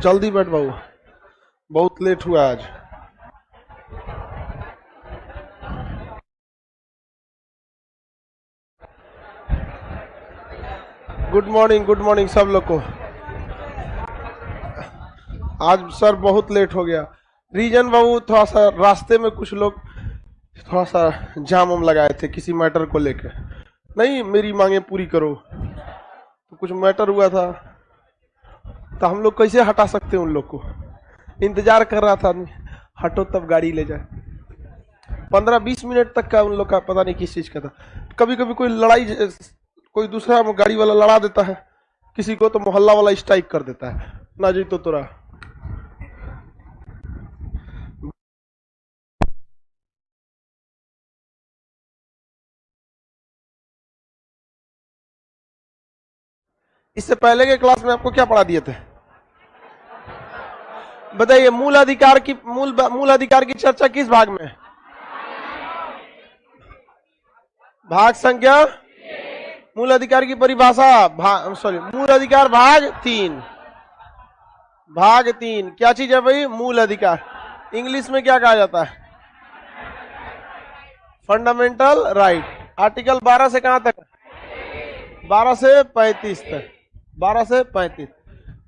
जल्दी बैठ बाबू, बहुत लेट हुआ आज। गुड मॉर्निंग सब लोग को। आज सर बहुत लेट हो गया। रीजन बाबू थोड़ा सा रास्ते में कुछ लोग थोड़ा सा जाम लगाए थे किसी मैटर को लेकर, नहीं मेरी मांगे पूरी करो, तो कुछ मैटर हुआ था, तो हम लोग कैसे हटा सकते हैं उन लोग को। इंतजार कर रहा था आदमी, हटो तब गाड़ी ले जाए। 15-20 मिनट तक का उन लोग का पता नहीं किस चीज का था। कभी कभी कोई लड़ाई, कोई दूसरा गाड़ी वाला लड़ा देता है किसी को, तो मोहल्ला वाला स्ट्राइक कर देता है ना जी, तो तोरा इससे पहले के क्लास में आपको क्या पढ़ा दिए थे बताइए। मूल अधिकार की चर्चा किस भाग में? भाग संख्या, मूल अधिकार की परिभाषा मूल अधिकार भाग 3। क्या चीज है भाई? मूल अधिकार। इंग्लिश में क्या कहा जाता है? Fundamental right. आर्टिकल 12 से कहां तक? 12 से 35 तक। 12 से 35।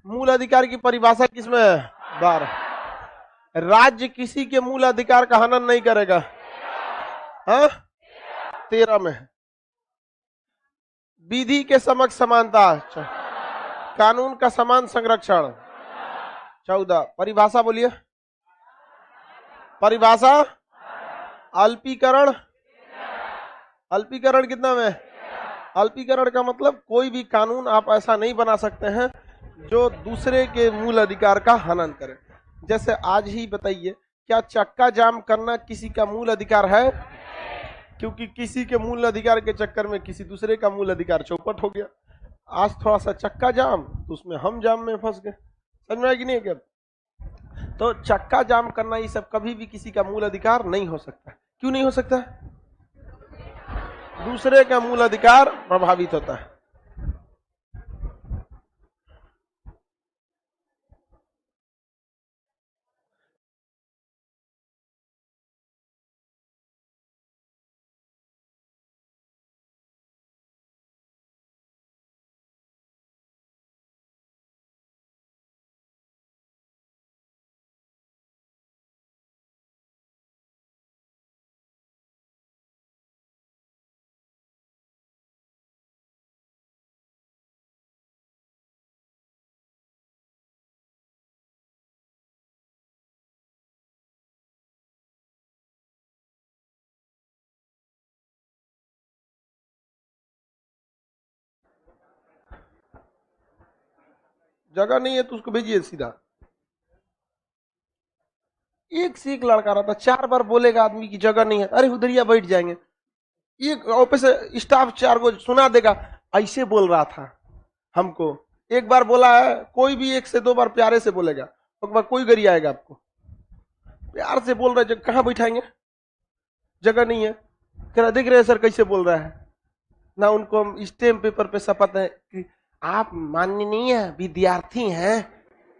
मूल अधिकार की परिभाषा किसमें है? 12। राज्य किसी के मूल अधिकार का हनन नहीं करेगा, हाँ 13 में। विधि के समक्ष समानता, कानून का समान संरक्षण, 14। परिभाषा बोलिए, परिभाषा अल्पीकरण कितना में? अल्पीकरण का मतलब कोई भी कानून आप ऐसा नहीं बना सकते हैं जो दूसरे के मूल अधिकार का हनन करे। जैसे आज ही बताइए, क्या चक्का जाम करना किसी का मूल अधिकार है? क्योंकि किसी के मूल अधिकार के चक्कर में किसी दूसरे का मूल अधिकार चौपट हो गया। आज थोड़ा सा चक्का जाम, तो उसमें हम जाम में फंस गए। समझ में आया कि नहीं? क्या तो चक्का जाम करना ये सब कभी भी किसी का मूल अधिकार नहीं हो सकता। क्यों नहीं हो सकता? दूसरे का मूल अधिकार प्रभावित होता है। जगह नहीं है तो उसको भेजिए सीधा। एक से एक लड़का रहता, 4 बार बोलेगा आदमी की जगह नहीं है, अरे उधरिया बैठ जाएंगे। एक ऑफिस स्टाफ 4 को सुना देगा, ऐसे बोल रहा था हमको। एक बार बोला है, कोई भी 1 से 2 बार प्यारे से बोलेगा, एक बार कोई गरी आएगा आपको, प्यार से बोल रहे, कहाँ बैठाएंगे? जगह नहीं है। कह देख रहे सर कैसे बोल रहा है ना। उनको हम स्टैम्प पेपर पे शपथ है कि आप माननीय विद्यार्थी हैं,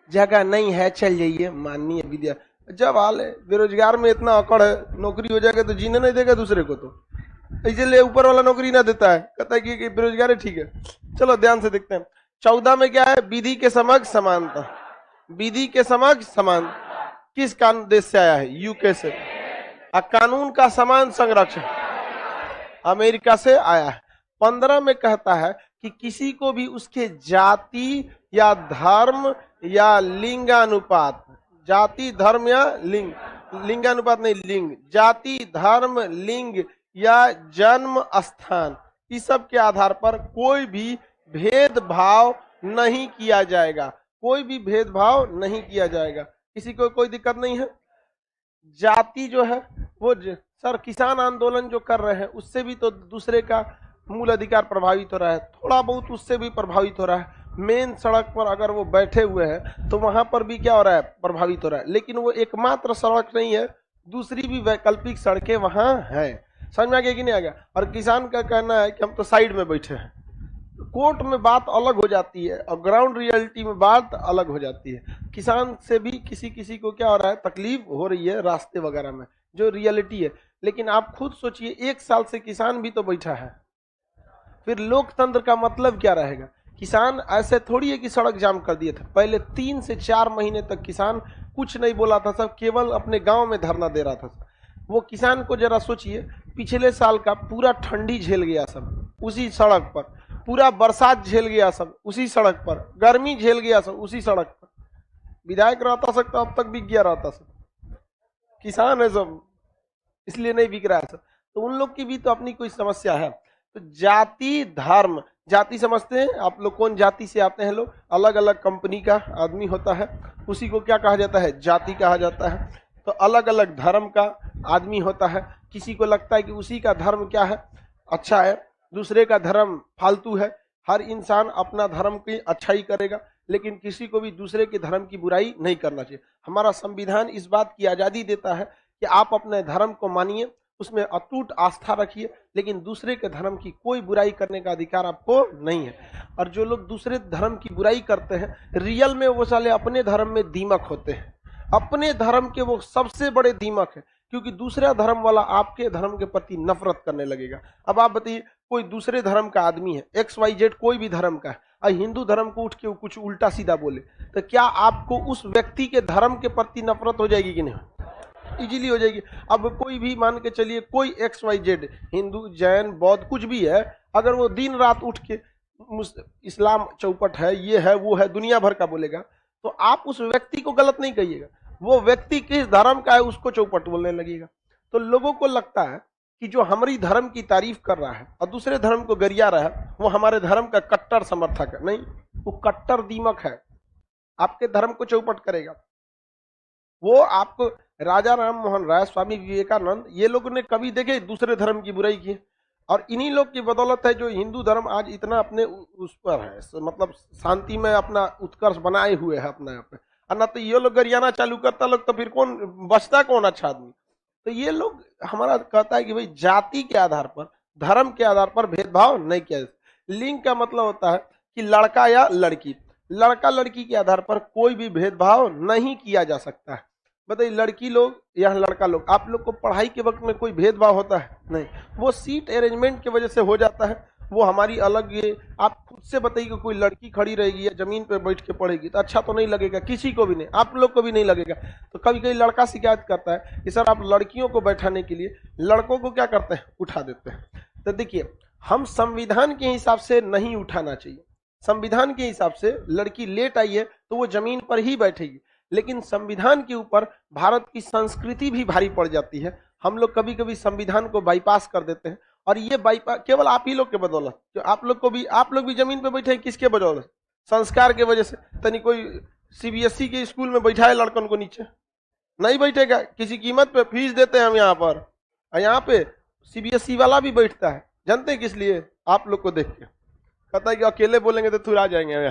जगह नहीं है चल जाइए। माननीय विद्यार्थी जब हाल है, बेरोजगार में इतना अकड़ है, नौकरी हो जाएगा तो जीने नहीं देगा दूसरे को, तो इसलिए ऊपर वाला नौकरी ना देता है, कहता है कि बेरोजगार है, ठीक है। चलो ध्यान से देखते हैं। 14 में क्या है? विधि के समक्ष समानता। विधि के समक्ष समान किस कानून देश से आया है? यूके से। कानून का समान संरक्षण अमेरिका से आया है। 15 में कहता है कि किसी को भी उसके जाति या धर्म या लिंगानुपात, जाति धर्म या लिंगानुपात नहीं, लिंग, जाति धर्म लिंग या जन्म स्थान, इस सब के आधार पर कोई भी भेदभाव नहीं किया जाएगा। कोई भी भेदभाव नहीं किया जाएगा, किसी को कोई दिक्कत नहीं है। जाति जो है वो सर किसान आंदोलन जो कर रहे हैं उससे भी तो दूसरे का मूल अधिकार प्रभावित हो रहा है, थोड़ा बहुत उससे भी प्रभावित हो रहा है। मेन सड़क पर अगर वो बैठे हुए हैं तो वहां पर भी क्या हो रहा है? प्रभावित हो रहा है। लेकिन वो एकमात्र सड़क नहीं है, दूसरी भी वैकल्पिक सड़कें वहां हैं। समझ में आ गया कि नहीं आ गया? और किसान का कहना है कि हम तो साइड में बैठे हैं, कोर्ट में बात अलग हो जाती है और ग्राउंड रियलिटी में बात अलग हो जाती है। किसान से भी किसी किसी को क्या हो रहा है, तकलीफ हो रही है रास्ते वगैरह में, जो रियलिटी है। लेकिन आप खुद सोचिए, 1 साल से किसान भी तो बैठा है, फिर लोकतंत्र का मतलब क्या रहेगा? किसान ऐसे थोड़ी है कि सड़क जाम कर दिए थे। पहले 3 से 4 महीने तक किसान कुछ नहीं बोला था, सब केवल अपने गांव में धरना दे रहा था। वो किसान को जरा सोचिए, पिछले साल का पूरा ठंडी झेल गया सब उसी सड़क पर, पूरा बरसात झेल गया सब उसी सड़क पर, गर्मी झेल गया सब उसी सड़क पर। विधायक रहता सकता, अब तक बिक गया रहता सब। किसान है सब, इसलिए नहीं बिक रहा है सब। तो उन लोग की भी तो अपनी कोई समस्या है। तो जाति धर्म, जाति समझते हैं आप लोग? कौन जाति से आते हैं लोग? अलग अलग कंपनी का आदमी होता है, उसी को क्या कहा जाता है? जाति कहा जाता है। तो अलग अलग धर्म का आदमी होता है, किसी को लगता है कि उसी का धर्म क्या है, अच्छा है, दूसरे का धर्म फालतू है। हर इंसान अपना धर्म की अच्छाई करेगा, लेकिन किसी को भी दूसरे के धर्म की बुराई नहीं करना चाहिए। हमारा संविधान इस बात की आजादी देता है कि आप अपने धर्म को मानिए, उसमें अटूट आस्था रखिए, लेकिन दूसरे के धर्म की कोई बुराई करने का अधिकार आपको नहीं है। और जो लोग दूसरे धर्म की बुराई करते हैं, रियल में वो साले अपने धर्म में दीमक होते हैं। अपने धर्म के वो सबसे बड़े दीमक है, क्योंकि दूसरा धर्म वाला आपके धर्म के प्रति नफरत करने लगेगा। अब आप बताइए, कोई दूसरे धर्म का आदमी है, XYZ कोई भी धर्म का है, और हिंदू धर्म को उठ के कुछ उल्टा सीधा बोले, तो क्या आपको उस व्यक्ति के धर्म के प्रति नफरत हो जाएगी कि नहीं? इजीली हो जाएगी। अब कोई भी मान के चलिए, कोई XYZ हिंदू जैन बौद्ध कुछ भी है, अगर वो दिन रात उठ के इस्लाम चौपट है, ये है वो है, दुनिया भर का बोलेगा, तो आप उस व्यक्ति को गलत नहीं कहिएगा, वो व्यक्ति किस धर्म का है उसको चौपट बोलने लगेगा। तो लोगों को लगता है कि जो हमारी धर्म की तारीफ कर रहा है और दूसरे धर्म को गरिया रहा है, वो हमारे धर्म का कट्टर समर्थक है। नहीं, वो कट्टर दीमक है, आपके धर्म को चौपट करेगा। वो आपको राजा राम मोहन राय, स्वामी विवेकानंद, ये लोगों ने कभी देखे दूसरे धर्म की बुराई की? और इन्हीं लोग की बदौलत है जो हिंदू धर्म आज इतना अपने उस पर है, मतलब शांति में अपना उत्कर्ष बनाए हुए है अपने आप में। और न तो ये लोग गरियाना चालू करता लोग, तो फिर कौन बचता, कौन अच्छा आदमी? तो ये लोग हमारा कहता है कि भाई जाति के आधार पर, धर्म के आधार पर भेदभाव नहीं किया जाता। लिंग का मतलब होता है कि लड़का या लड़की, लड़का लड़की के आधार पर कोई भी भेदभाव नहीं किया जा सकता है। बताइए, लड़की लोग या लड़का लोग, आप लोग को पढ़ाई के वक्त में कोई भेदभाव होता है? नहीं, वो सीट अरेंजमेंट की वजह से हो जाता है, वो हमारी अलग। ये आप खुद से बताइए, कोई लड़की खड़ी रहेगी या जमीन पे बैठ के पढ़ेगी तो अच्छा तो नहीं लगेगा, किसी को भी नहीं, आप लोग को भी नहीं लगेगा। तो कभी कभी लड़का शिकायत करता है कि सर आप लड़कियों को बैठाने के लिए लड़कों को क्या करते हैं, उठा देते हैं। तो देखिए, हम संविधान के हिसाब से नहीं उठाना चाहिए। संविधान के हिसाब से लड़की लेट आई है तो वो जमीन पर ही बैठेगी, लेकिन संविधान के ऊपर भारत की संस्कृति भी भारी पड़ जाती है। हम लोग कभी कभी संविधान को बाईपास कर देते हैं, और ये बाईपास केवल आप ही लोग के बदौलत, जो आप लोग भी जमीन पे बैठे हैं, किसके बदौलत? संस्कार के वजह से। तनी कोई CBSE के स्कूल में बैठा है लड़कन को नीचे? नहीं बैठेगा, किसी कीमत पे फीस देते हैं हम यहाँ पर, और यहाँ पे CBSE वाला भी बैठता है। जानते हैं किस लिए? आप लोग को देख के कहता है कि अकेले बोलेंगे तो थुरा जाएंगे।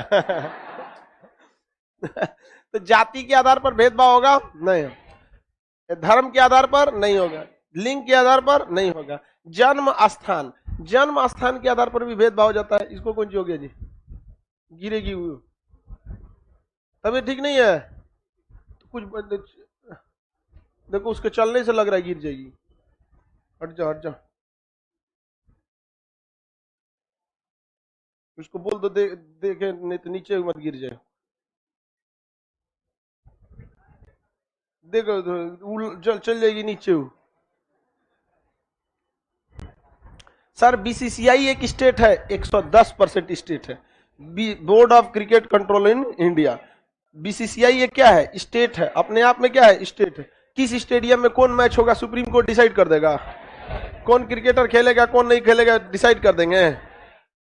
तो जाति के आधार पर भेदभाव होगा? नहीं। धर्म के आधार पर नहीं होगा, लिंग के आधार पर नहीं होगा। जन्म स्थान के आधार पर भी भेदभाव हो जाता है। इसको कौन सी हो गया जी? गिरेगी वो, तबीयत ठीक नहीं है तो कुछ देखो, उसके चलने से लग रहा है गिर जाएगी। हट जा हट जा, उसको बोल दो देखे नहीं तो नीचे मत गिर जाए। देखो चल जाएगी नीचे। सर BCCI एक स्टेट है, 110% स्टेट है, board of cricket control in India. BCCI ये क्या है? स्टेट है, अपने आप में क्या है? स्टेट है। किस स्टेडियम में कौन मैच होगा सुप्रीम कोर्ट डिसाइड कर देगा। कौन क्रिकेटर खेलेगा कौन नहीं खेलेगा डिसाइड कर देंगे।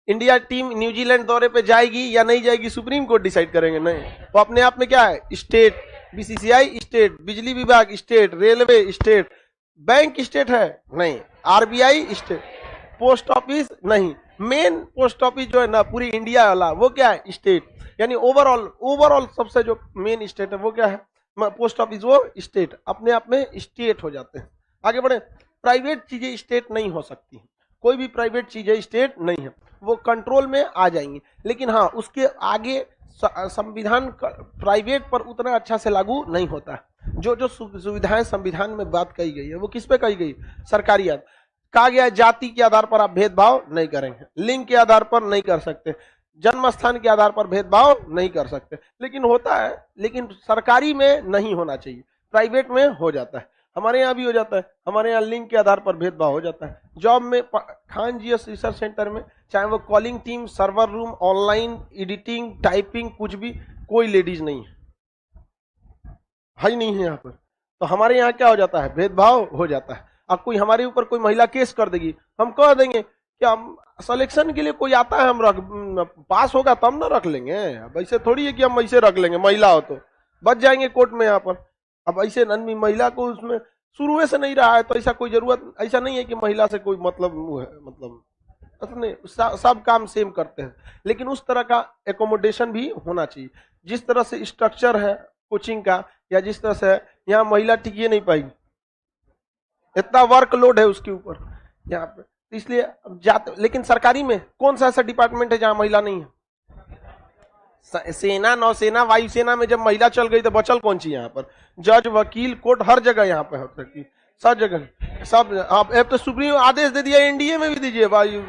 इंडिया टीम न्यूजीलैंड दौरे पे जाएगी या नहीं जाएगी सुप्रीम कोर्ट डिसाइड करेंगे? नहीं, वो अपने आप में क्या है? स्टेट। BCCI स्टेट, बिजली विभाग state, railway state, bank state है? नहीं। RBI स्टेट, पोस्ट ऑफिस नहीं, मेन पोस्ट ऑफिस जो है ना पूरी इंडिया वाला, वो क्या है? स्टेट। यानी ओवरऑल सबसे जो मेन स्टेट है वो क्या है? पोस्ट ऑफिस, वो स्टेट। अपने आप में स्टेट हो जाते हैं। आगे बढ़े। प्राइवेट चीजें स्टेट नहीं हो सकती, कोई भी प्राइवेट चीज है स्टेट नहीं है, वो कंट्रोल में आ जाएंगी। लेकिन हाँ, उसके आगे संविधान प्राइवेट पर उतना अच्छा से लागू नहीं होता है। जो जो सुविधाएं संविधान में बात कही गई है वो किस पे कही गई? सरकारियत। कहा गया जाति के आधार पर आप भेदभाव नहीं करेंगे, लिंग के आधार पर नहीं कर सकते, जन्म स्थान के आधार पर भेदभाव नहीं कर सकते। लेकिन होता है, लेकिन सरकारी में नहीं होना चाहिए, प्राइवेट में हो जाता है। हमारे यहाँ भी हो जाता है, हमारे यहाँ लिंग के आधार पर भेदभाव हो जाता है। जॉब में खान जीएस रिसर्च सेंटर में, चाहे वो calling team, server room, online editing, typing, कुछ भी, कोई लेडीज नहीं है ही नहीं है यहाँ पर। तो हमारे यहाँ क्या हो जाता है? भेदभाव हो जाता है। अब कोई हमारे ऊपर कोई महिला केस कर देगी, हम कह देंगे कि हम सिलेक्शन के लिए कोई आता है, हम रख, पास होगा तब ना रख लेंगे। अब ऐसे थोड़ी है कि हम ऐसे रख लेंगे, महिला हो तो बच जाएंगे कोर्ट में यहाँ पर। अब ऐसे नन्ही महिला को उसमें शुरू से नहीं रहा है तो ऐसा कोई जरूरत, ऐसा नहीं है कि महिला से कोई मतलब वो है, मतलब नहीं, सब काम सेम करते हैं। लेकिन उस तरह का एकोमोडेशन भी होना चाहिए। जिस तरह से स्ट्रक्चर है कोचिंग का, या जिस तरह से यहाँ महिला टिक नहीं पाएगी, इतना वर्कलोड है उसके ऊपर यहाँ पे, इसलिए जाते। लेकिन सरकारी में कौन सा ऐसा डिपार्टमेंट है जहां महिला नहीं है? सेना, नौसेना, वायुसेना में जब महिला चल गई तो बचल कौन सी? यहाँ पर जज, वकील, कोर्ट, हर जगह यहाँ पे हो सकती, सब जगह, सब। आप तो सुप्रीम आदेश दे दिया, एनडीए में भी दीजिए, वायु,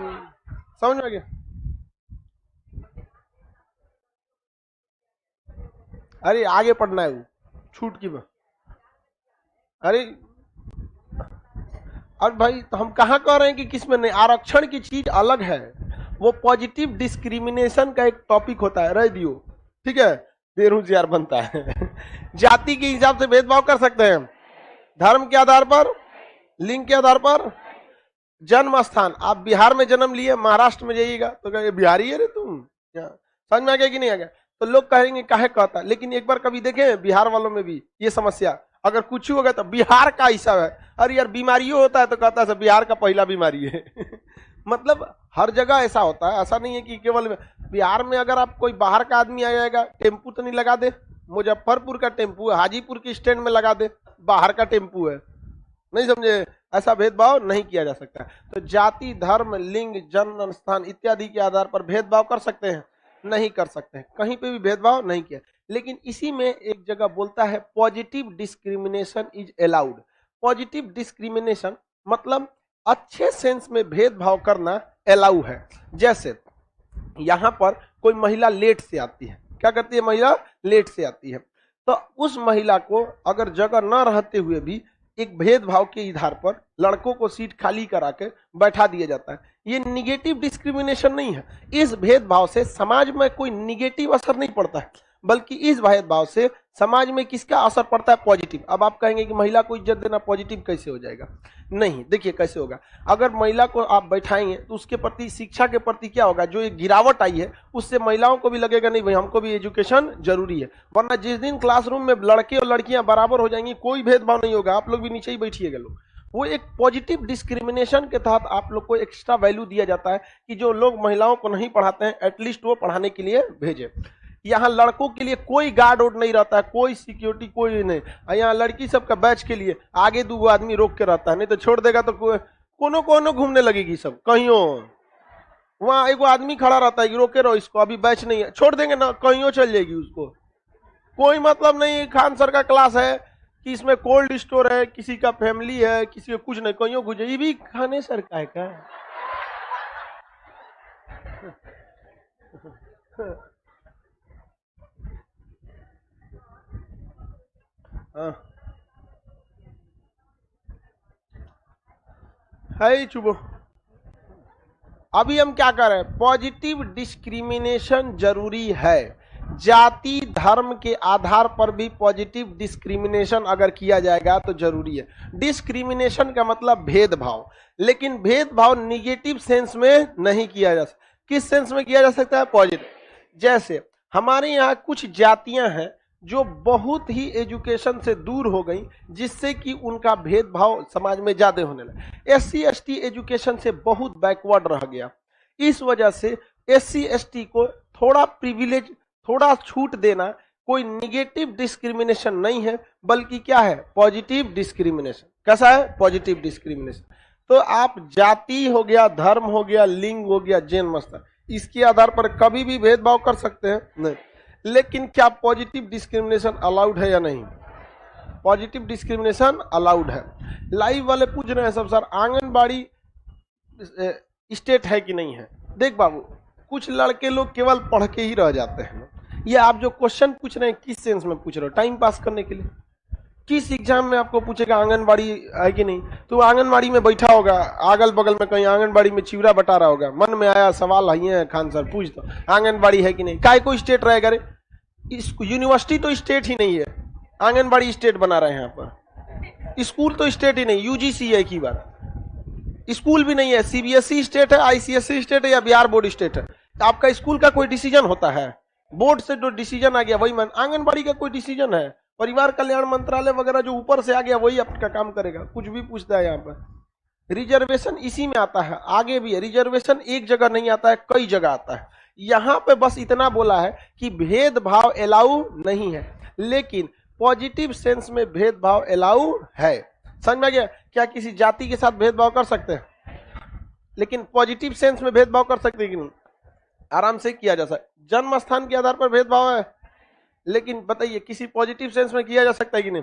समझ में आ गया? अरे आगे पढ़ना है वो, छूट की बात। अरे और भाई तो हम कहाँ कह रहे हैं कि किसमें नहीं? आरक्षण की चीज अलग है, वो पॉजिटिव डिस्क्रिमिनेशन का एक टॉपिक होता है, रह दियो, ठीक है, बेरोजगार बनता है। जाति के हिसाब से भेदभाव कर सकते हैं, धर्म के आधार पर, लिंग के आधार पर, जन्म स्थान। आप बिहार में जन्म लिए, महाराष्ट्र में जाइएगा तो कहेंगे बिहारी है रे तुम, समझ में आ गया कि नहीं आ गया? तो लोग कहेंगे काहे कहता। लेकिन एक बार कभी देखे बिहार वालों में भी ये समस्या, अगर कुछ होगा तो बिहार का ऐसा है, अरे यार बीमारियों होता है तो कहता है बिहार का पहला बीमारी है। मतलब हर जगह ऐसा होता है, ऐसा नहीं है कि केवल बिहार में। अगर आप कोई बाहर का आदमी आ जाएगा, टेम्पू तो नहीं लगा दे, मुजफ्फरपुर का टेम्पू है, हाजीपुर के स्टैंड में लगा दे, बाहर का टेम्पू है, नहीं समझे? ऐसा भेदभाव नहीं किया जा सकता। तो जाति, धर्म, लिंग, जन्म स्थान इत्यादि के आधार पर भेदभाव कर सकते हैं? नहीं कर सकते हैं, कहीं पे भी भेदभाव नहीं किया। लेकिन इसी में एक जगह बोलता है positive discrimination is allowed. Positive discrimination मतलब अच्छे सेंस में भेदभाव करना अलाउ है। जैसे यहां पर कोई महिला लेट से आती है, क्या करती है? महिला लेट से आती है, तो उस महिला को अगर जगह न रहते हुए भी एक भेदभाव के आधार पर लड़कों को सीट खाली करा के बैठा दिया जाता है। ये निगेटिव डिस्क्रिमिनेशन नहीं है। इस भेदभाव से समाज में कोई निगेटिव असर नहीं पड़ता है, बल्कि इस भेदभाव से समाज में किसका असर पड़ता है? पॉजिटिव। अब आप कहेंगे कि महिला को इज्जत देना पॉजिटिव कैसे हो जाएगा? नहीं, देखिए कैसे होगा। अगर महिला को आप बैठाएंगे तो उसके प्रति, शिक्षा के प्रति क्या होगा? जो एक गिरावट आई है उससे महिलाओं को भी लगेगा नहीं भाई हमको भी एजुकेशन जरूरी है। वरना जिस दिन क्लासरूम में लड़के और लड़कियां बराबर हो जाएंगी, कोई भेदभाव नहीं होगा, आप लोग भी नीचे ही बैठिएगा लोग। वो एक पॉजिटिव डिस्क्रिमिनेशन के तहत आप लोग को एक्स्ट्रा वैल्यू दिया जाता है कि जो लोग महिलाओं को नहीं पढ़ाते हैं एटलीस्ट वो पढ़ाने के लिए भेजे। यहाँ लड़कों के लिए कोई गार्ड वोर्ड नहीं रहता है, कोई सिक्योरिटी कोई नहीं। यहाँ लड़की सबका बैच के लिए आगे 2 आदमी रोक के रहता है, नहीं तो छोड़ देगा तो कोनो कोनो घूमने लगेगी सब कहीं। वहां एगो आदमी खड़ा रहता है कि रोके रहो इसको, अभी बैच नहीं है, छोड़ देंगे ना, कहीं चल जाएगी उसको, कोई मतलब नहीं। खान सर का क्लास है कि इसमें कोल्ड स्टोर है, किसी का फैमिली है, किसी का कुछ नहीं, कहीं घुस जाए, भी खाने सर का है क्या? है चुपो। अभी हम क्या कर रहे हैं? पॉजिटिव डिस्क्रिमिनेशन जरूरी है। जाति, धर्म के आधार पर भी पॉजिटिव डिस्क्रिमिनेशन अगर किया जाएगा तो जरूरी है। डिस्क्रिमिनेशन का मतलब भेदभाव, लेकिन भेदभाव निगेटिव सेंस में नहीं किया जा सकता। किस सेंस में किया जा सकता है? पॉजिटिव। जैसे हमारे यहाँ कुछ जातियां हैं जो बहुत ही एजुकेशन से दूर हो गई, जिससे कि उनका भेदभाव समाज में ज्यादा होने लगा। SC ST एजुकेशन से बहुत बैकवर्ड रह गया। इस वजह से SC ST को थोड़ा प्रिविलेज, थोड़ा छूट देना कोई निगेटिव डिस्क्रिमिनेशन नहीं है, बल्कि क्या है? Positive discrimination. कैसा है? Positive discrimination. तो आप जाति हो गया, धर्म हो गया, लिंग हो गया, जन्म स्थान, इसके आधार पर कभी भी भेदभाव कर सकते हैं? नहीं। लेकिन क्या पॉजिटिव डिस्क्रिमिनेशन अलाउड है या नहीं? पॉजिटिव डिस्क्रिमिनेशन अलाउड है। लाइव वाले पूछ रहे हैं सब, सर आंगनबाड़ी स्टेट है कि नहीं है? देख बाबू, कुछ लड़के लोग केवल पढ़ के ही रह जाते हैं। ये आप जो क्वेश्चन पूछ रहे हैं किस सेंस में पूछ रहे हो? टाइम पास करने के लिए? किस एग्जाम में आपको पूछेगा आंगनबाड़ी है कि नहीं? तो आंगनबाड़ी में बैठा होगा, अगल बगल में कहीं आंगनबाड़ी में चिवड़ा बटा रहा होगा, मन में आया सवाल है खान सर पूछ दो आंगनबाड़ी है कि नहीं। काय को स्टेट रहेगा रे? यूनिवर्सिटी तो स्टेट ही नहीं है, आंगनबाड़ी स्टेट बना रहे हैं यहाँ पर। स्कूल तो स्टेट ही नहीं, यूजीसी है की बात, स्कूल भी नहीं है। सीबीएसई स्टेट है, आईसीएसई स्टेट है या बिहार बोर्ड स्टेट है? आपका स्कूल का कोई डिसीजन होता है? बोर्ड से जो डिसीजन आ गया वही मान। आंगनबाड़ी का कोई डिसीजन है? परिवार कल्याण मंत्रालय वगैरह जो ऊपर से आ गया वही आपका काम करेगा। कुछ भी पूछता है यहाँ पर। रिजर्वेशन इसी में आता है, आगे भी है। रिजर्वेशन एक जगह नहीं आता है, कई जगह आता है। यहाँ पे बस इतना बोला है कि भेदभाव अलाउ नहीं है, लेकिन पॉजिटिव सेंस में भेदभाव अलाउ है। समझ में आ गया? क्या किसी जाति के साथ भेदभाव कर सकते हैं, लेकिन पॉजिटिव सेंस में भेदभाव कर सकते हैं कि नहीं? आराम से किया जा सकता है। जन्म स्थान के आधार पर भेदभाव है, लेकिन बताइए किसी पॉजिटिव सेंस में किया जा सकता है कि नहीं?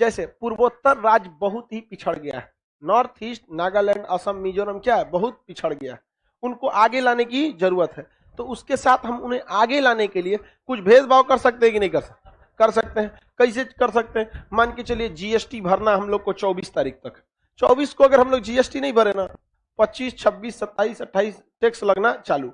जैसे पूर्वोत्तर राज्य बहुत ही पिछड़ गया है, नॉर्थ ईस्ट, नागालैंड, असम, मिजोरम क्या है, बहुत पिछड़ गया है। उनको आगे लाने की जरूरत है, तो उसके साथ हम उन्हें आगे लाने के लिए कुछ भेदभाव कर सकते हैं कि नहीं कर सकते? कर सकते हैं। कैसे कर सकते हैं? मान के चलिए जीएसटी भरना हम लोग को 24 तारीख तक। 24 को अगर हम लोग जीएसटी नहीं भरे ना, 25, 26, 27, 28 टैक्स लगना चालू।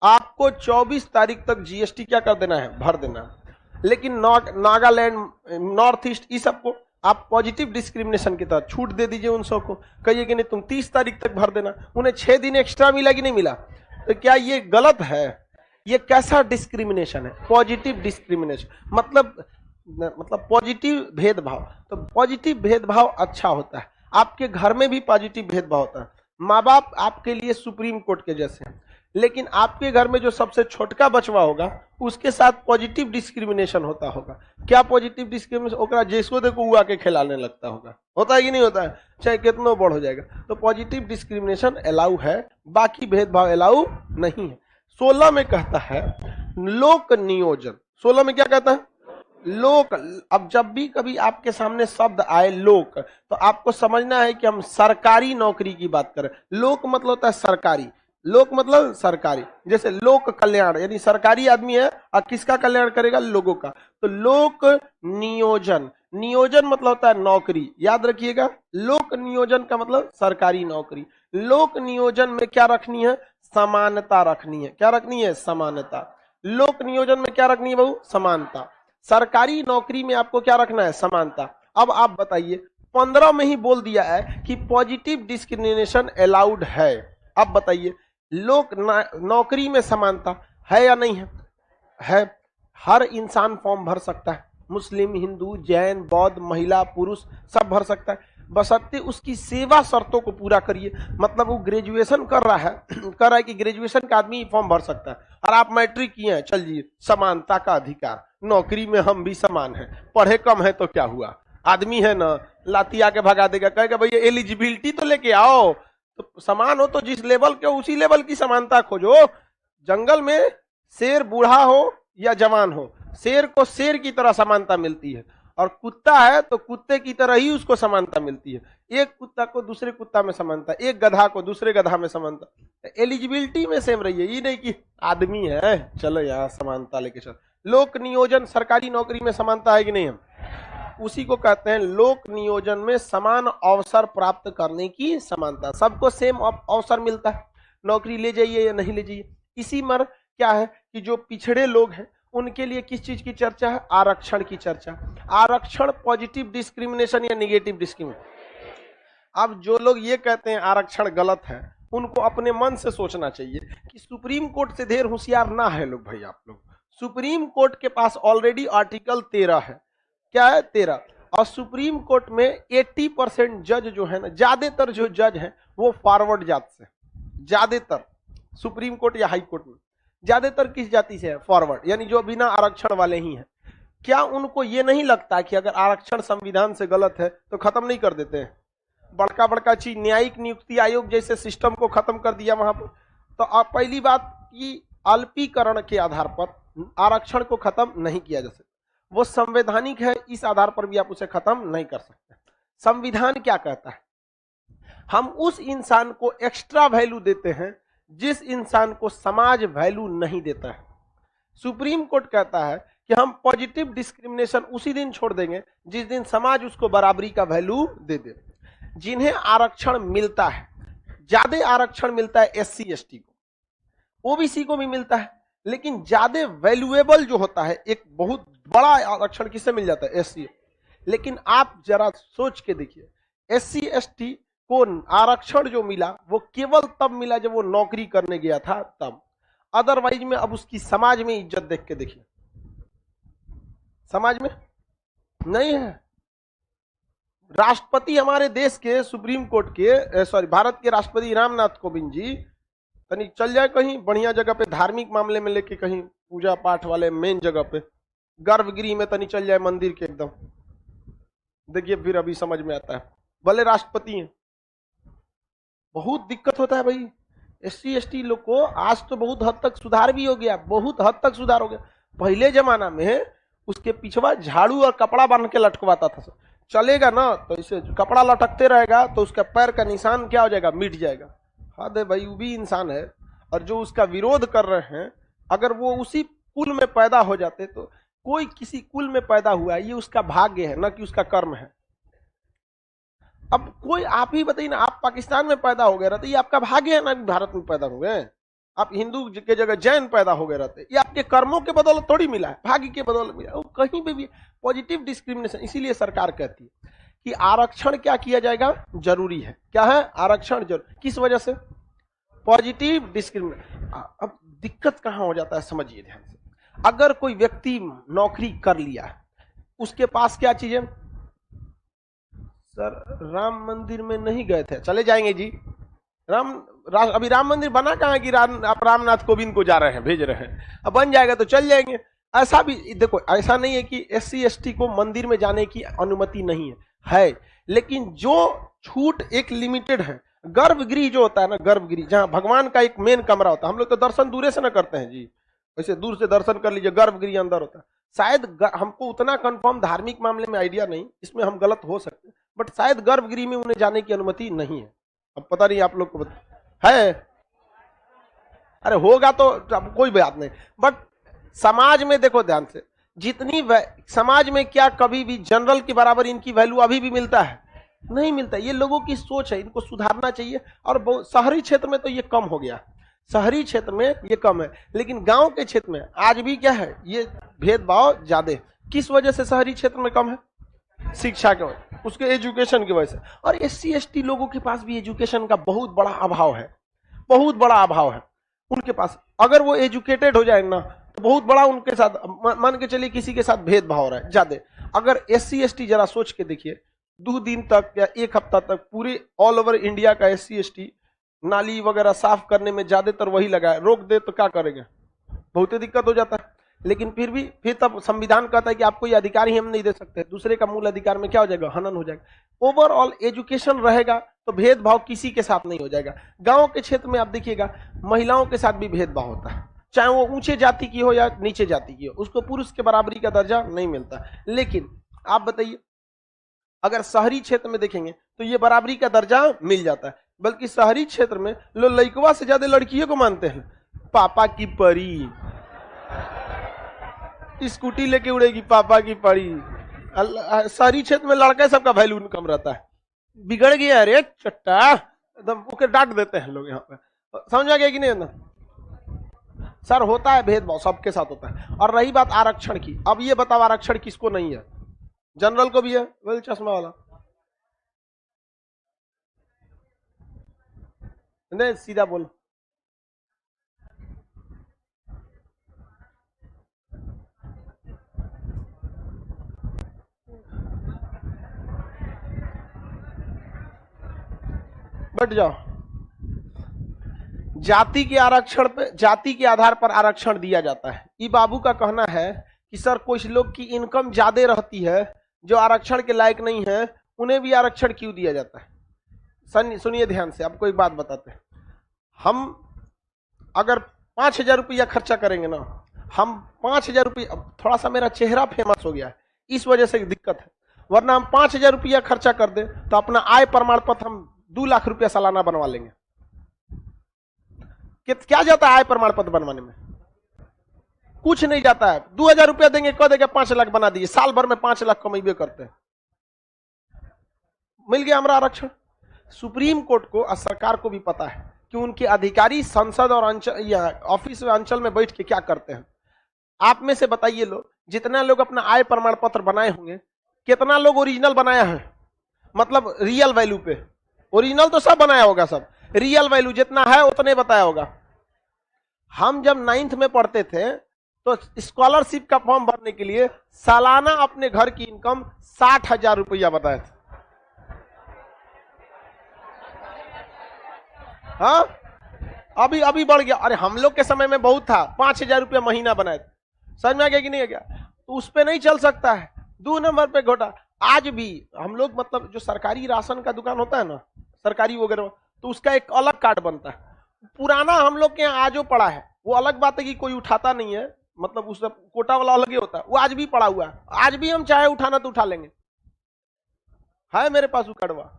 आपको 24 तारीख तक जीएसटी क्या कर देना है? भर देना। लेकिन नागालैंड, नॉर्थ ईस्ट, इस सबको आप पॉजिटिव डिस्क्रिमिनेशन की तरह छूट दे दीजिए। उन सबको कहिए कि नहीं तुम 30 तारीख तक भर देना। उन्हें 6 दिन एक्स्ट्रा मिला कि नहीं मिला? तो क्या ये गलत है? ये कैसा डिस्क्रिमिनेशन है? पॉजिटिव डिस्क्रिमिनेशन मतलब पॉजिटिव भेदभाव। तो पॉजिटिव भेदभाव अच्छा होता है। आपके घर में भी पॉजिटिव भेदभाव होता है। माँ बाप आपके लिए सुप्रीम कोर्ट के जैसे हैं, लेकिन आपके घर में जो सबसे छोटका बचवा होगा उसके साथ पॉजिटिव डिस्क्रिमिनेशन होता होगा। क्या पॉजिटिव डिस्क्रिमिनेशन? ओकरा जैसो देखो वो आके खिलाने लगता होगा। होता है कि नहीं होता है? चाहे कितना बड़ हो जाएगा। तो पॉजिटिव डिस्क्रिमिनेशन अलाउ है, बाकी भेदभाव अलाउ नहीं है। 16 में कहता है लोक नियोजन। 16 में क्या कहता है? लोक। अब जब भी कभी आपके सामने शब्द आए लोक, तो आपको समझना है कि हम सरकारी नौकरी की बात करें। लोक मतलब होता है सरकारी, लोक मतलब सरकारी। जैसे लोक कल्याण, यानी सरकारी आदमी है और किसका कल्याण करेगा? लोगों का। तो लोक नियोजन, नियोजन मतलब होता है नौकरी, याद रखिएगा। लोक नियोजन का मतलब सरकारी नौकरी। लोक नियोजन में क्या रखनी है? समानता रखनी है। क्या रखनी है? समानता। लोक नियोजन में क्या रखनी है बहू? समानता। सरकारी नौकरी में आपको क्या रखना है? समानता। अब आप बताइए, 15 में ही बोल दिया है कि पॉजिटिव डिस्क्रिमिनेशन अलाउड है। अब बताइए लोक नौकरी में समानता है या नहीं है? है। हर इंसान फॉर्म भर सकता है, मुस्लिम, हिंदू, जैन, बौद्ध, महिला, पुरुष सब भर सकता है, बशर्ते उसकी सेवा शर्तों को पूरा करिए। मतलब वो ग्रेजुएशन कर रहा है कि ग्रेजुएशन का आदमी फॉर्म भर सकता है, और आप मैट्रिक किए हैं, चलिए समानता का अधिकार, नौकरी में हम भी समान हैं। पढ़े कम है तो क्या हुआ? आदमी है ना, लाती आके भगा देगा, कहेगा भैया एलिजिबिलिटी तो लेके आओ। तो समान हो तो जिस लेवल के उसी लेवल की समानता खोजो। जंगल में शेर बूढ़ा हो या जवान हो, शेर को शेर की तरह समानता मिलती है, और कुत्ता है तो कुत्ते की तरह ही उसको समानता मिलती है। एक कुत्ता को दूसरे कुत्ता में समानता, एक गधा को दूसरे गधा में समानता। एलिजिबिलिटी में सेम रही है, ये नहीं कि आदमी है चलो यहाँ समानता लेके चल। लोक नियोजन, सरकारी नौकरी में समानता है कि नहीं? उसी को कहते हैं लोक नियोजन में समान अवसर प्राप्त करने की समानता। सबको सेम अवसर मिलता है, नौकरी ले जाइए या नहीं ले जाइए। इसी मर क्या है कि जो पिछड़े लोग हैं उनके लिए किस चीज की चर्चा है? आरक्षण की चर्चा। आरक्षण पॉजिटिव डिस्क्रिमिनेशन या निगेटिव डिस्क्रिमिनेशन? अब जो लोग ये कहते हैं आरक्षण गलत है, उनको अपने मन से सोचना चाहिए कि सुप्रीम कोर्ट से ढेर होशियार ना है लोग। भाई आप लोग, सुप्रीम कोर्ट के पास ऑलरेडी आर्टिकल 13 है। क्या है? 13। और सुप्रीम कोर्ट में 80% जज जो है ना, ज्यादातर जो जज हैं वो फॉरवर्ड जात से, ज्यादातर सुप्रीम कोर्ट या हाई कोर्ट में ज्यादातर किस जाति से है? फॉरवर्ड, यानी जो बिना आरक्षण वाले ही हैं। क्या उनको ये नहीं लगता कि अगर आरक्षण संविधान से गलत है तो खत्म नहीं कर देते हैं? बड़का बड़का चीज, न्यायिक नियुक्ति आयोग जैसे सिस्टम को खत्म कर दिया वहां पर। तो आप पहली बात कि अल्पीकरण के आधार पर आरक्षण को खत्म नहीं किया जा सकता, वो संवैधानिक है, इस आधार पर भी आप उसे खत्म नहीं कर सकते। संविधान क्या कहता है? हम उस इंसान को एक्स्ट्रा वैल्यू देते हैं जिस इंसान को समाज वैल्यू नहीं देता है। सुप्रीम कोर्ट कहता है कि हम पॉजिटिव डिस्क्रिमिनेशन उसी दिन छोड़ देंगे जिस दिन समाज उसको बराबरी का वैल्यू दे दे। जिन्हें आरक्षण मिलता है, ज्यादा आरक्षण मिलता है एससी एसटी को, ओबीसी को भी मिलता है, लेकिन ज्यादा वैल्यूएबल जो होता है, एक बहुत बड़ा आरक्षण किससे मिल जाता है? एससी। लेकिन आप जरा सोच के देखिए, एससी एसटी को आरक्षण जो मिला वो केवल तब मिला जब वो नौकरी करने गया था तब, अदरवाइज में अब उसकी समाज में इज्जत देख के देखिए, समाज में नहीं है। राष्ट्रपति हमारे देश के, सुप्रीम कोर्ट के, सॉरी भारत के राष्ट्रपति रामनाथ कोविंद जी तनी चल जाए कहीं बढ़िया जगह पे, धार्मिक मामले में लेके कहीं पूजा पाठ वाले मेन जगह पे, गर्भगृह में तनी चल जाए मंदिर के एकदम, देखिए फिर अभी समझ में आता है। भले राष्ट्रपति हैं, बहुत दिक्कत होता है भाई एससी एसटी लोग को। आज तो बहुत हद तक सुधार भी हो गया, बहुत हद तक सुधार हो गया। पहले जमाना में उसके पिछवा झाड़ू और कपड़ा बांध के लटकवाता था, चलेगा ना तो इसे कपड़ा लटकते रहेगा तो उसका पैर का निशान क्या हो जाएगा? मिट जाएगा। हद है भाई, वो भी इंसान है। और जो उसका विरोध कर रहे हैं, अगर वो उसी कुल में पैदा हो जाते, तो कोई किसी कुल में पैदा हुआ है ये उसका भाग्य है, ना कि उसका कर्म है। अब कोई आप ही बताइए ना, आप पाकिस्तान में पैदा हो गए रहते, ये आपका भाग्य है ना कि भारत में पैदा हो गए? आप हिंदू के जगह जैन पैदा हो गए रहते, ये आपके कर्मों के बदौलत थोड़ी मिला है, भाग्य के बदौलत मिला। वो कहीं पे भी पॉजिटिव डिस्क्रिमिनेशन। इसीलिए सरकार कहती है कि आरक्षण क्या किया जाएगा? जरूरी है। क्या है? आरक्षण जरूरी। किस वजह से? Positive discrimination. अब दिक्कत कहां हो जाता है समझिए ध्यान से। अगर कोई व्यक्ति नौकरी कर लिया, उसके पास क्या चीज है? सर राम मंदिर में नहीं गए थे, चले जाएंगे जी। अभी राम मंदिर बना कहाँ कि आप रामनाथ कोविंद को जा रहे हैं, भेज रहे हैं। अब बन जाएगा तो चल जाएंगे। ऐसा भी देखो, ऐसा नहीं है कि एससी एसटी को मंदिर में जाने की अनुमति नहीं है, लेकिन जो छूट एक लिमिटेड है। गर्भगृह जो होता है ना, गर्भगृह जहां भगवान का एक मेन कमरा होता है, हम लोग तो दर्शन दूरे से ना करते हैं जी, वैसे दूर से दर्शन कर लीजिए, गर्भगृह अंदर होता है। शायद हमको उतना कंफर्म धार्मिक मामले में आइडिया नहीं, इसमें हम गलत हो सकते हैं, बट शायद गर्भगृह में उन्हें जाने की अनुमति नहीं है। अब पता नहीं आप लोग को है, अरे होगा तो अब कोई बात नहीं। बट समाज में देखो ध्यान से, जितनी समाज में क्या कभी भी जनरल के बराबर इनकी वैल्यू अभी भी मिलता है? नहीं मिलता। ये लोगों की सोच है, इनको सुधारना चाहिए। और शहरी क्षेत्र में तो ये कम हो गया, शहरी क्षेत्र में ये कम है, लेकिन गांव के क्षेत्र में आज भी क्या है? ये भेदभाव ज्यादा। किस वजह से शहरी क्षेत्र में कम है? शिक्षा के वजह, उसके एजुकेशन की वजह से। और एससी एसटी लोगों के पास भी एजुकेशन का बहुत बड़ा अभाव है, बहुत बड़ा अभाव है उनके पास। अगर वो एजुकेटेड हो जाए ना तो बहुत बड़ा उनके साथ, मान के चलिए किसी के साथ भेदभाव हो रहा है ज्यादा। अगर एससी एसटी जरा सोच के देखिए, 2 दिन तक या 1 हफ्ता तक पूरे ऑल ओवर इंडिया का एससी एसटी नाली वगैरह साफ करने में ज्यादातर वही लगा है, रोक दे तो क्या करेंगे? बहुत ही दिक्कत हो जाता है। लेकिन फिर तब संविधान कहता है कि आपको ये अधिकार ही हम नहीं दे सकते, दूसरे का मूल अधिकार में क्या हो जाएगा? हनन हो जाएगा। ओवरऑल एजुकेशन रहेगा तो भेदभाव किसी के साथ नहीं हो जाएगा। गांव के क्षेत्र में आप देखिएगा, महिलाओं के साथ भी भेदभाव होता है, चाहे वो ऊंचे जाति की हो या नीचे जाति की हो, उसको पुरुष के बराबरी का दर्जा नहीं मिलता। लेकिन आप बताइए, अगर शहरी क्षेत्र में देखेंगे तो ये बराबरी का दर्जा मिल जाता है। बल्कि शहरी क्षेत्र में लोग लड़कवा से ज्यादा लड़कियों को मानते हैं। पापा की परी, स्कूटी लेके उड़ेगी, पापा की परी। शहरी क्षेत्र में लड़का सबका वैल्यू कम रहता है। बिगड़ गया अरे चट्टा, एकदम ओके डांट देते हैं लोग यहाँ पे। समझ आ गया कि नहीं? सर होता है भेदभाव, सबके साथ होता है। और रही बात आरक्षण की, अब ये बताओ आरक्षण किसको नहीं है? जनरल को भी है, वेल चश्मा वाला नहीं, सीधा बोल। बट जाओ। जाति के आरक्षण पे, जाति के आधार पर आरक्षण दिया जाता है। ई बाबू का कहना है कि सर कुछ लोग की इनकम ज्यादा रहती है जो आरक्षण के लायक नहीं है, उन्हें भी आरक्षण क्यों दिया जाता है? सुनिए ध्यान से, आपको एक बात बताते हैं। हम अगर 5,000 रुपया खर्चा करेंगे ना, हम 5,000 रुपया, थोड़ा सा मेरा चेहरा फेमस हो गया है इस वजह से दिक्कत है, वरना हम 5,000 रुपया खर्चा कर दे तो अपना आय प्रमाण पत्र हम 2 लाख रुपया सालाना बनवा लेंगे। क्या जाता है आय प्रमाण पत्र बनवाने में? कुछ नहीं जाता है। 2,000 रुपया देंगे, कह देगा 5 लाख बना दीजिए, साल भर में 5 लाख कमेबे करते हैं। मिल गया हमारा आरक्षण। सुप्रीम कोर्ट को और सरकार को भी पता है कि उनके अधिकारी संसद और अंचल या ऑफिस में अंचल में बैठ के क्या करते हैं। आप में से बताइए लोग, जितना लोग अपना आय प्रमाण पत्र बनाए होंगे, कितना लोग ओरिजिनल बनाया है? मतलब रियल वैल्यू पे। ओरिजिनल तो सब बनाया होगा, सब रियल वैल्यू जितना है उतने बताया होगा। हम जब 9th में पढ़ते थे तो स्कॉलरशिप का फॉर्म भरने के लिए सालाना अपने घर की इनकम 60,000 रुपया बताए थे। हाँ, अभी बढ़ गया। अरे हम लोग के समय में बहुत था, 5,000 रुपया महीना बनाए थे। समझ में आ गया कि नहीं आ गया? तो उस पे नहीं चल सकता है, 2 नंबर पे घोटा। आज भी हम लोग, मतलब जो सरकारी राशन का दुकान होता है ना, सरकारी वगैरह, तो उसका एक अलग कार्ड बनता है। पुराना हम लोग के यहाँ आजो पड़ा है। वो अलग बात है कि कोई उठाता नहीं है, मतलब उसका कोटा वाला अलग ही होता है, वो आज भी पड़ा हुआ है। आज भी हम चाहे उठाना तो उठा लेंगे, है मेरे पास वो कार्डवा।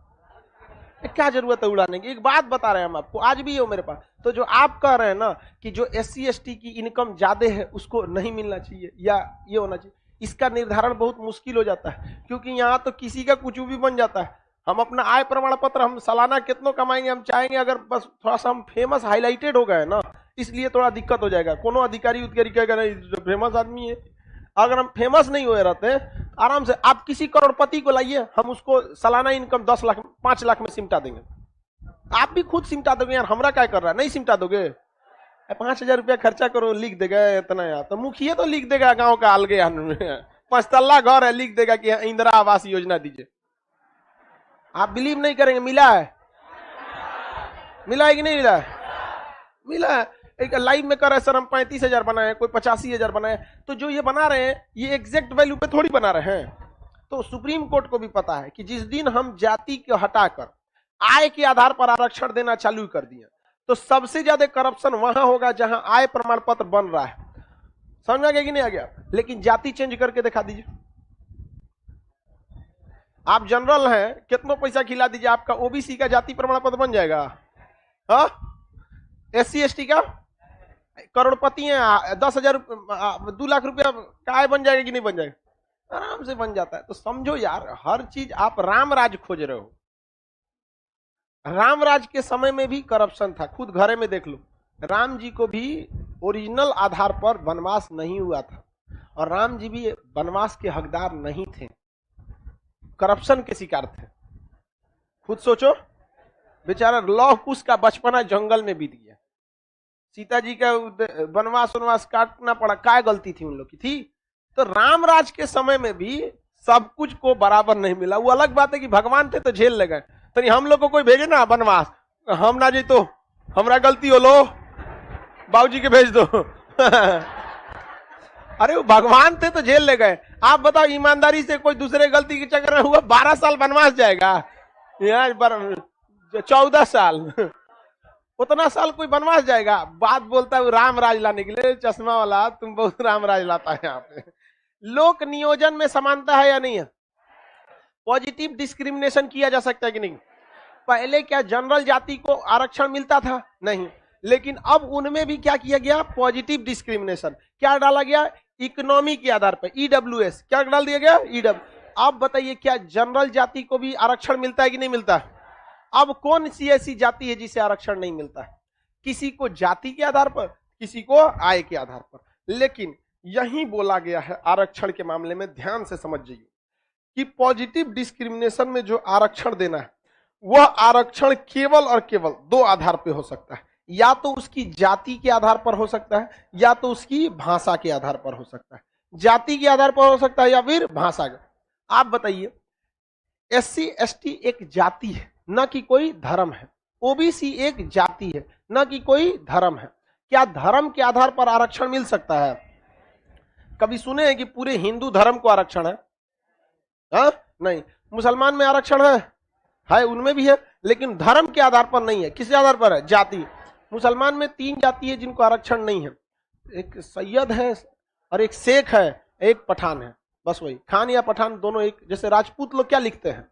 क्या जरूरत है उड़ाने की? एक बात बता रहे हैं हम आपको, आज भी हो मेरे पास। तो जो आप कह रहे हैं ना कि जो SC ST की इनकम ज्यादा है उसको नहीं मिलना चाहिए या ये होना चाहिए, इसका निर्धारण बहुत मुश्किल हो जाता है, क्योंकि यहाँ तो किसी का कुछ भी बन जाता है। हम अपना आय प्रमाण पत्र हम सालाना कितना कमाएंगे, हम चाहेंगे अगर बस थोड़ा सा हम फेमस हाईलाइटेड हो गए ना, इसलिए थोड़ा दिक्कत हो जाएगा। कोनो अधिकारी उधिकारी कहेगा नहीं फेमस आदमी है। अगर हम फेमस नहीं हुए रहते, आराम से आप किसी करोड़पति को लाइए, हम उसको सालाना इनकम 10 लाख 5 लाख में सिमटा देंगे। आप भी खुद सिमटा दोगे यार, हमरा क्या कर रहा है? नहीं सिमटा दोगे? 5,000 रुपया खर्चा करो, लिख देगा इतना यार, तो मुखिया तो लिख देगा गांव का अलगे 5 तल्ला घर है, लिख देगा कि इंदिरा आवास योजना दीजिए। आप बिलीव नहीं करेंगे, मिला है? मिला है कि नहीं मिला है? मिला है। एक लाइव में कर रहे सर हम 35,000 बनाए, कोई 85,000 बनाए, तो जो ये बना रहे हैं ये एग्जैक्ट वैल्यू पे थोड़ी बना रहे हैं। तो सुप्रीम कोर्ट को भी पता है कि जिस दिन हम जाति को हटाकर आय के आधार पर आरक्षण देना चालू कर दिए, तो सबसे ज्यादा करप्शन वहां होगा जहां आय प्रमाण पत्र बन रहा है। समझ में आ गया कि नहीं आ गया? लेकिन जाति चेंज करके दिखा दीजिए। आप जनरल हैं, कितना पैसा खिला दीजिए, आपका OBC का जाति प्रमाण पत्र बन जाएगा। हाँ, SC ST का करोड़पति हैं, 10,000 2 लाख रुपया का आय बन जाएगा कि नहीं बन जाएगा? आराम से बन जाता है। तो समझो यार, हर चीज आप राम राज खोज रहे हो। राम राज के समय में भी करप्शन था, खुद घरे में देख लो। राम जी को भी ओरिजिनल आधार पर वनवास नहीं हुआ था, और राम जी भी वनवास के हकदार नहीं थे, करप्शन के शिकार थे। खुद सोचो, बेचारा लौह कुश का बचपना जंगल में बीत गया। सीता जी का वनवास काटना पड़ा, क्या गलती थी उन लोग की? थी। तो रामराज के समय में भी सब कुछ को बराबर नहीं मिला। वो अलग बात है कि भगवान थे तो झेल ले गए, तो हम लोग को कोई भेजे ना वनवास, हम ना जी तो हमरा गलती हो लो, बाबूजी के भेज दो अरे वो भगवान थे तो झेल ले गए। आप बताओ, ईमानदारी से कोई दूसरे गलती के चक्कर में हुआ 12 साल वनवास जाएगा, 14 साल उतना साल कोई वनवास जाएगा? बात बोलता है राम राज लाने के लिए, चश्मा वाला तुम बहुत राम राज लाता है। यहाँ पे लोक नियोजन में समानता है या नहीं है? पॉजिटिव डिस्क्रिमिनेशन किया जा सकता है कि नहीं? पहले क्या जनरल जाति को आरक्षण मिलता था? नहीं। लेकिन अब उनमें भी क्या किया गया? Positive discrimination. क्या डाला गया? इकोनॉमी के आधार पर EWS। क्या डाल दिया गया? EW। अब बताइए, क्या जनरल जाति को भी आरक्षण मिलता है कि नहीं मिलता है? अब कौन सी ऐसी जाति है जिसे आरक्षण नहीं मिलता है? किसी को जाति के आधार पर, किसी को आय के आधार पर। लेकिन यही बोला गया है आरक्षण के मामले में, ध्यान से समझ जाइए कि पॉजिटिव डिस्क्रिमिनेशन में जो आरक्षण देना है, वह आरक्षण केवल और केवल 2 आधार पर हो सकता है। या तो उसकी जाति के आधार पर हो सकता है, या तो उसकी भाषा के आधार पर हो सकता है। जाति के आधार पर हो सकता है या फिर भाषा का। आप बताइए, SC ST एक जाति है, न कि कोई धर्म है। OBC एक जाति है, न कि कोई धर्म है। क्या धर्म के आधार पर आरक्षण मिल सकता है? कभी सुने हैं कि पूरे हिंदू धर्म को आरक्षण है? हाँ? नहीं। मुसलमान में आरक्षण है? है, उनमें भी है, लेकिन धर्म के आधार पर नहीं है। किस आधार पर है? जाति। मुसलमान में 3 जाति है जिनको आरक्षण नहीं है, एक सैयद है और एक शेख है, एक पठान है, बस वही। खान या पठान दोनों एक, जैसे राजपूत लोग क्या लिखते हैं?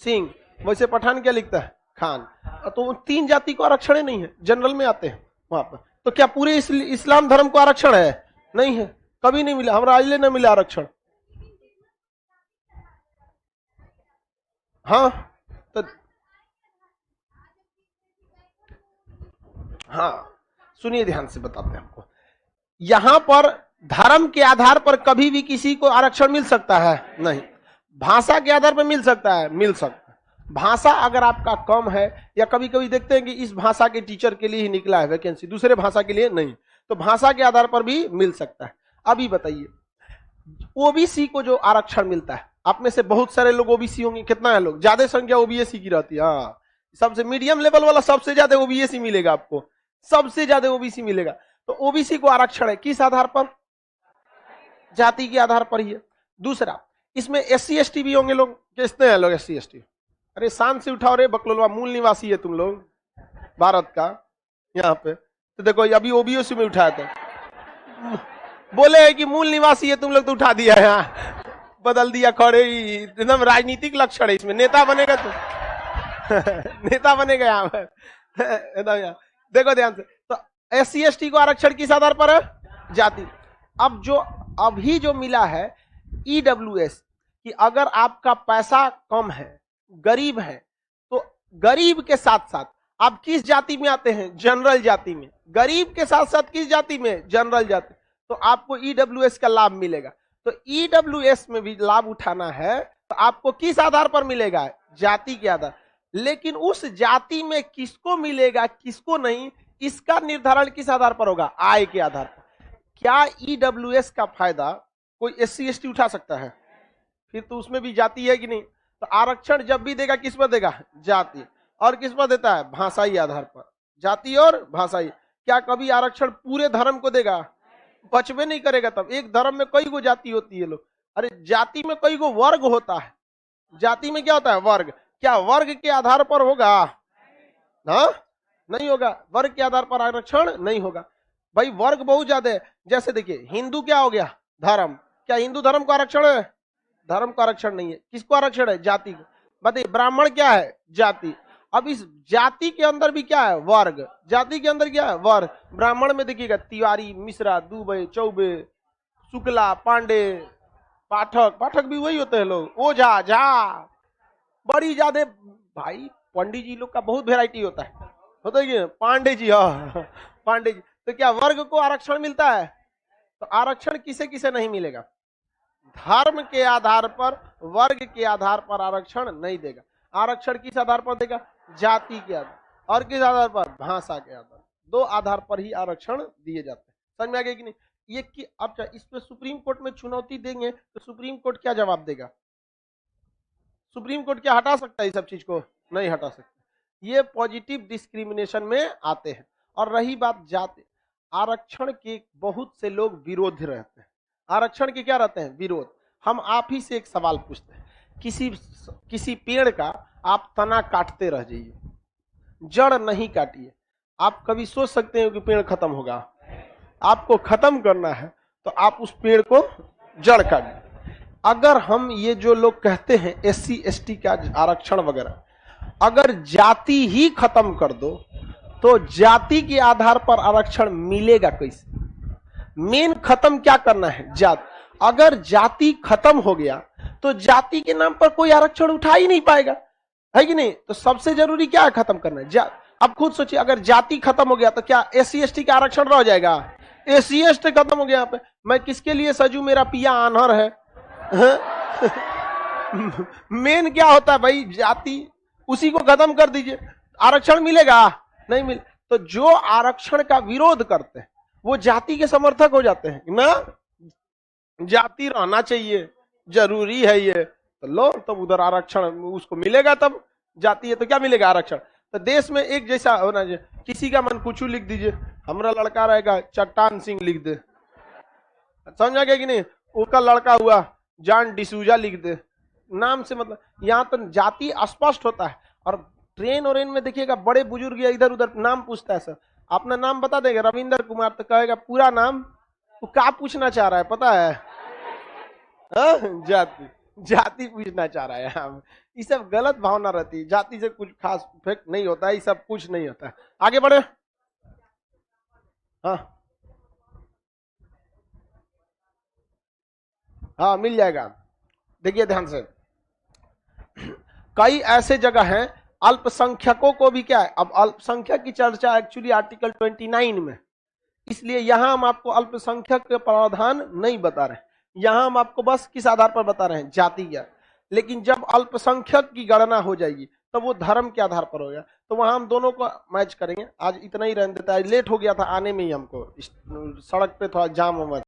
सिंह, वैसे पठान क्या लिखता है? खान। तो 3 जाति को आरक्षण ही नहीं है, जनरल में आते हैं वहां पर। तो क्या पूरे इस्लाम धर्म को आरक्षण है? नहीं है, कभी नहीं मिला, हमारा आज नहीं मिला आरक्षण। हाँ तो हाँ, सुनिए ध्यान से बताते हैं आपको। यहां पर धर्म के आधार पर कभी भी किसी को आरक्षण मिल सकता है? नहीं। भाषा के आधार पर मिल सकता है? मिल सकता है। भाषा अगर आपका कम है, या कभी कभी देखते हैं कि इस भाषा के टीचर के लिए ही निकला है वैकेंसी, दूसरे भाषा के लिए नहीं, तो भाषा के आधार पर भी मिल सकता है। अभी बताइए, ओबीसी को जो आरक्षण मिलता है, आप में से बहुत सारे लोग ओबीसी होंगे, कितना है लोग? ज्यादा संख्या ओबीसी की रहती है। हाँ, सबसे मीडियम लेवल वाला सबसे ज्यादा ओबीसी मिलेगा आपको, सबसे ज्यादा ओबीसी मिलेगा। तो ओबीसी को आरक्षण है किस आधार पर? जाति के आधार पर ही है। दूसरा, इसमें एससी एसटी भी होंगे लोग, कितने हैं लोग एससी एसटी? अरे शान से उठाओ रे बकलोलवा, मूल निवासी है तुम लोग भारत का यहाँ पे। तो देखो अभी ओबीसी में उठाया था, बोले है कि मूल निवासी है तुम लोग, तो उठा दिया है यहाँ, बदल दिया खड़े। एकदम राजनीतिक लक्षण है इसमें, नेता बनेगा तो नेता बनेगा यहाँ पर। देखो ध्यान से, तो एससी एसटी को आरक्षण किस आधार पर है? जाति। अब जो अभी जो मिला है ईडब्ल्यूएस, कि अगर आपका पैसा कम है, गरीब है, तो गरीब के साथ साथ आप किस जाति में आते हैं? जनरल जाति में। गरीब के साथ साथ किस जाति में? जनरल जाति। तो आपको ईडब्ल्यूएस का लाभ मिलेगा। तो ईडब्ल्यूएस में भी लाभ उठाना है तो आपको किस आधार पर मिलेगा? जाति के आधार। लेकिन उस जाति में किसको मिलेगा किसको नहीं, इसका निर्धारण किस आधार पर होगा? आय के आधार पर। क्या ईडब्ल्यूएस का फायदा कोई एससी एसटी उठा सकता है? फिर तो उसमें भी जाति है कि नहीं। तो आरक्षण जब भी देगा किस पर देगा? जाति। और किस पर देता है? भाषाई आधार पर। जाति और भाषाई। क्या कभी आरक्षण पूरे धर्म को देगा? बचबे नहीं करेगा। तब एक धर्म में कई गो जाति होती है लोग, अरे जाति में कई गो वर्ग होता है। जाति में क्या होता है? वर्ग। क्या वर्ग के आधार पर होगा? हाँ, नहीं होगा। वर्ग के आधार पर आरक्षण नहीं होगा भाई, वर्ग बहुत ज्यादा है। जैसे देखिए, हिंदू क्या हो गया? धर्म। क्या हिंदू धर्म को आरक्षण है? धर्म को आरक्षण नहीं है। किसको आरक्षण है? जाति को। बताइए, ब्राह्मण क्या है? जाति। अब इस जाति के अंदर भी क्या है? वर्ग। जाति के अंदर क्या है? वर्ग। ब्राह्मण में देखिएगा तिवारी, मिश्रा, दुबे, चौबे, शुक्ला, पांडे, पाठक। पाठक भी वही होते हैं लोग, ओझा, झा, बड़ी ज्यादा भाई। पंडित जी लोग का बहुत वेराइटी होता है पांडे जी। हाँ, पांडे जी। तो क्या वर्ग को आरक्षण मिलता है? तो आरक्षण किसे किसे नहीं मिलेगा? धर्म के आधार पर, वर्ग के आधार पर आरक्षण नहीं देगा। आरक्षण किस आधार पर देगा? जाति के आधार। और किस आधार पर? भाषा के आधार। 2 आधार पर ही आरक्षण दिए जाते हैं। समझ में आ गया कि नहीं? ये कि अब इस पे सुप्रीम कोर्ट में चुनौती देंगे तो सुप्रीम कोर्ट क्या जवाब देगा? सुप्रीम कोर्ट क्या हटा सकता है इस सब चीज को? नहीं हटा सकता। ये पॉजिटिव डिस्क्रिमिनेशन में आते हैं। और रही बात जाति, आरक्षण के बहुत से लोग विरोध रहते हैं। आरक्षण के क्या रहते हैं? विरोध। हम आप ही से एक सवाल पूछते हैं, किसी पेड़ का आप तना काटते रह जाइए, जड़ नहीं काटिए, आप कभी सोच सकते हैं कि पेड़ खत्म होगा? आपको खत्म करना है तो आप उस पेड़ को जड़ काटिए। अगर हम ये जो लोग कहते हैं एससी एसटी का आरक्षण वगैरह, अगर जाति ही खत्म कर दो तो जाति के आधार पर आरक्षण मिलेगा कैसे? मेन खत्म क्या करना है? जाति। अगर जाति खत्म हो गया तो जाति के नाम पर कोई आरक्षण उठा ही नहीं पाएगा, है कि नहीं? तो सबसे जरूरी क्या है? खत्म करना है। अब खुद सोचिए, अगर जाति खत्म हो गया तो क्या एससी एसटी का आरक्षण रह जाएगा? एससी एसटी खत्म हो गया। यहाँ पे मैं किसके लिए सजू? मेरा पिया आन्हर है। मेन क्या होता है भाई? जाति। उसी को खत्म कर दीजिए, आरक्षण मिलेगा? नहीं मिले। तो जो आरक्षण का विरोध करते हैं वो जाति के समर्थक हो जाते हैं ना, जाति रहना चाहिए, जरूरी है ये, तो लो तब उधर आरक्षण उसको मिलेगा। तब जाति है तो क्या मिलेगा? आरक्षण। तो देश में एक जैसा होना चाहिए। किसी का मन कुछ लिख दीजिए, हमारा लड़का रहेगा चट्टान सिंह लिख दे, समझा गया कि नहीं? उसका लड़का हुआ जान डिसूजा लिख दे, नाम से मतलब, यहाँ तो जाति स्पष्ट होता है। और ट्रेन और में देखिएगा बड़े बुजुर्ग या इधर उधर नाम पूछता है सर, अपना नाम बता देगा रविंदर कुमार, तो कहेगा पूरा नाम, तो क्या पूछना चाह रहा है पता है? जाति, जाति पूछना चाह रहा है हम। ये सब गलत भावना रहती है, जाति से कुछ खास इफेक्ट नहीं होता है, ये सब कुछ नहीं होता है। आगे बढ़े। हाँ हाँ मिल जाएगा। देखिए ध्यान से, कई ऐसे जगह हैं अल्पसंख्यकों को भी क्या है, अब अल्पसंख्यक की चर्चा एक्चुअली आर्टिकल 29 में, इसलिए यहां हम आपको अल्पसंख्यक के प्रावधान नहीं बता रहे हैं, यहां हम आपको बस किस आधार पर बता रहे हैं, जाति का। लेकिन जब अल्पसंख्यक की गणना हो जाएगी तब वो धर्म के आधार पर होगा, तो वहां हम दोनों को मैच करेंगे। आज इतना ही रहने देता है, लेट हो गया था आने में ही हमको, सड़क पे थोड़ा जाम हुआ।